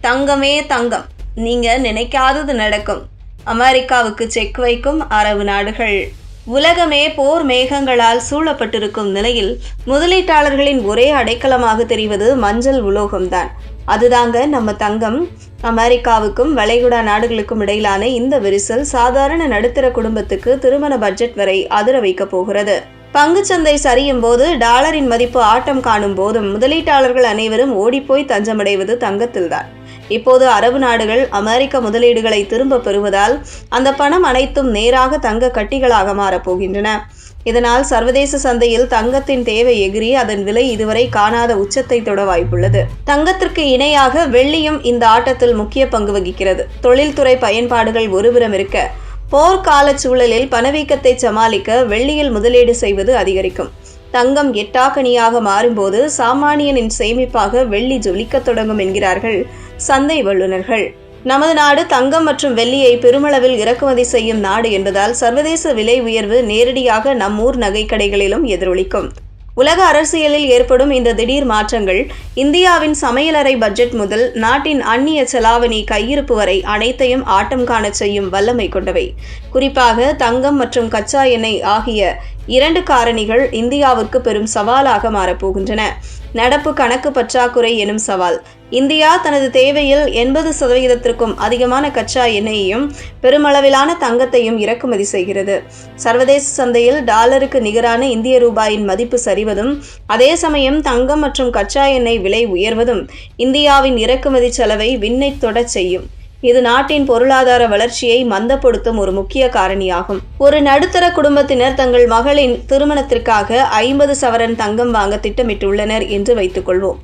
தங்கமே தங்கம், நீங்க நினைக்காதது நடக்கும். அமெரிக்காவுக்கு செக் வைக்கும் அரபு நாடுகள். உலகமே போர் மேகங்களால் சூழப்பட்டிருக்கும் நிலையில் முதலீட்டாளர்களின் ஒரே அடைக்கலமாக தெரிவது மஞ்சள் உலோகம்தான். அதுதாங்க நம்ம தங்கம். அமெரிக்காவுக்கும் வளைகுடா நாடுகளுக்கும் இடையிலான இந்த விரிசல் சாதாரண நடுத்தர குடும்பத்துக்கு திருமண பட்ஜெட் வரை அதிர வைக்க போகிறது. பங்குச்சந்தை சரியும் போது, டாலரின் மதிப்பு ஆட்டம் காணும் போதும் முதலீட்டாளர்கள் அனைவரும் ஓடிப்போய் தஞ்சமடைவது தங்கத்தில்தான். இப்போது அரபு நாடுகள் அமெரிக்க முதலீடுகளை திரும்ப பெறுவதால் அந்த பணம் அனைத்தும் நேராக தங்க கட்டிகளாக மாறப்போகின்றன. இதனால் சர்வதேச சந்தையில் தங்கத்தின் தேவை எகிரி அதன் விலை இதுவரை காணாத உச்சத்தை தொட வாய்ப்புள்ளது. தங்கத்திற்கு இணையாக வெள்ளியும் இந்த ஆட்டத்தில் முக்கிய பங்கு வகிக்கிறது. தொழில்துறை பயன்பாடுகள் ஒருபுறம் இருக்க, போர்க்கால சூழலில் பணவீக்கத்தை சமாளிக்க வெள்ளியில் முதலீடு செய்வது அதிகரிக்கும். தங்கம் எட்டாக்கனியாக மாறும்போது சாமானியனின் சேமிப்பாக வெள்ளி ஜொலிக்கத் தொடங்கும் என்கிறார்கள் சந்தை வல்லுநர்கள். நமது நாடு தங்கம் மற்றும் வெள்ளியை பெருமளவில் இறக்குமதி செய்யும் நாடு என்பதால் சர்வதேச விலை உயர்வு நேரடியாக நம்மூர் நகைக்கடைகளிலும் எதிரொலிக்கும். உலக அரசியலில் ஏற்படும் இந்த திடீர் மாற்றங்கள் இந்தியாவின் சமையலறை பட்ஜெட் முதல் நாட்டின் அந்நிய செலாவணி கையிருப்பு வரை அனைத்தையும் ஆட்டம் காண செய்யும் வல்லமை கொண்டவை. குறிப்பாக தங்கம் மற்றும் கச்சா எண்ணெய் ஆகிய இரண்டு காரணிகள் இந்தியாவுக்கு பெரும் சவாலாக மாறப்போகின்றன. நடப்பு கணக்கு பற்றாக்குறை எனும் சவால். இந்தியா தனது தேவையில் 80% அதிகமான கச்சா எண்ணெயையும் பெருமளவிலான தங்கத்தையும் இறக்குமதி செய்கிறது. சர்வதேச சந்தையில் டாலருக்கு நிகரான இந்திய ரூபாயின் மதிப்பு சரிவதும், அதே சமயம் தங்கம் மற்றும் கச்சா எண்ணெய் விலை உயர்வதும் இந்தியாவின் இறக்குமதி செலவை விண்ணை தொடச் செய்யும். இது நாட்டின் பொருளாதார வளர்ச்சியை மந்தப்படுத்தும் ஒரு முக்கிய காரணியாகும். ஒரு நடுத்தர குடும்பத்தினர் தங்கள் மகளின் திருமணத்திற்காக 50 சவரன் தங்கம் வாங்க திட்டமிட்டுள்ளனர் என்று வைத்துக் கொள்வோம்.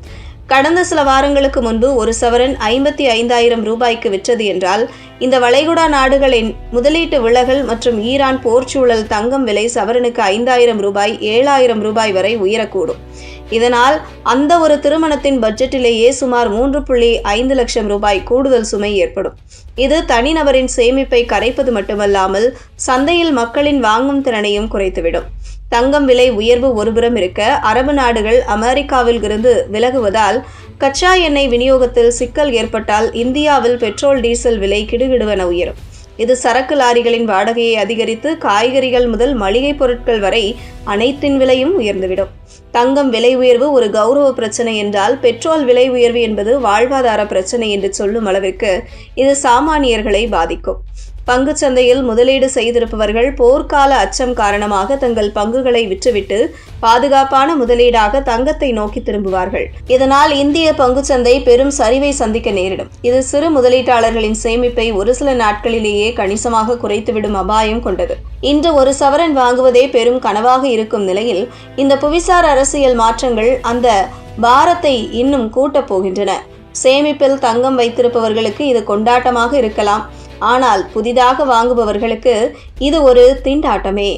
கடந்த சில வாரங்களுக்கு முன்பு ஒரு சவரன் 55,000 ரூபாய்க்கு விற்றது என்றால், இந்த வளைகுடா நாடுகளின் முதலீட்டு விலகல் மற்றும் ஈரான் போர்ச்சூழல் தங்கம் விலை சவரனுக்கு 5,000 ரூபாய் 7,000 ரூபாய் வரை உயரக்கூடும். இதனால் அந்த ஒரு திருமணத்தின் பட்ஜெட்டிலேயே சுமார் 3.5 லட்சம் ரூபாய் கூடுதல் சுமை ஏற்படும். இது தனிநபரின் சேமிப்பை கரைப்பது மட்டுமல்லாமல் சந்தையில் மக்களின் வாங்கும் திறனையும் குறைத்துவிடும். தங்கம் விலை உயர்வு ஒருபுறம் இருக்க, அரபு நாடுகள் அமெரிக்காவில் இருந்து விலகுவதால் கச்சா எண்ணெய் விநியோகத்தில் சிக்கல் ஏற்பட்டால் இந்தியாவில் பெட்ரோல் டீசல் விலை கிடுகிடுவென உயரும். இது சரக்கு லாரிகளின் வாடகையை அதிகரித்து காய்கறிகள் முதல் மளிகை பொருட்கள் வரை அனைத்தின் விலையும் உயர்ந்துவிடும். தங்கம் விலை உயர்வு ஒரு கௌரவ பிரச்சனை என்றால், பெட்ரோல் விலை உயர்வு என்பது வாழ்வாதார பிரச்சனை என்று சொல்லும் அளவிற்கு இது சாமானியர்களை பாதிக்கும். பங்குச்சந்தையில் முதலீடு செய்திருப்பவர்கள் போர்க்கால அச்சம் காரணமாக தங்கள் பங்குகளை விற்றுவிட்டு பாதுகாப்பான முதலீடாக தங்கத்தை நோக்கி திரும்புவார்கள். இதனால் இந்திய பங்குச்சந்தை பெரும் சரிவை சந்திக்க நேரிடும். இது சிறு முதலீட்டாளர்களின் சேமிப்பை ஒரு சில நாட்களிலேயே கணிசமாக குறைத்துவிடும் அபாயம் கொண்டது. இன்று ஒரு சவரன் வாங்குவதே பெரும் கனவாக இருக்கும் நிலையில் இந்த புவிசார் அரசியல் மாற்றங்கள் அந்த பாரத்தை இன்னும் கூட்டப் போகின்றன. சேமிப்பில் தங்கம் வைத்திருப்பவர்களுக்கு இது கொண்டாட்டமாக இருக்கலாம். ஆனால் புதிதாக வாங்குபவர்களுக்கு இது ஒரு திண்டாட்டமே.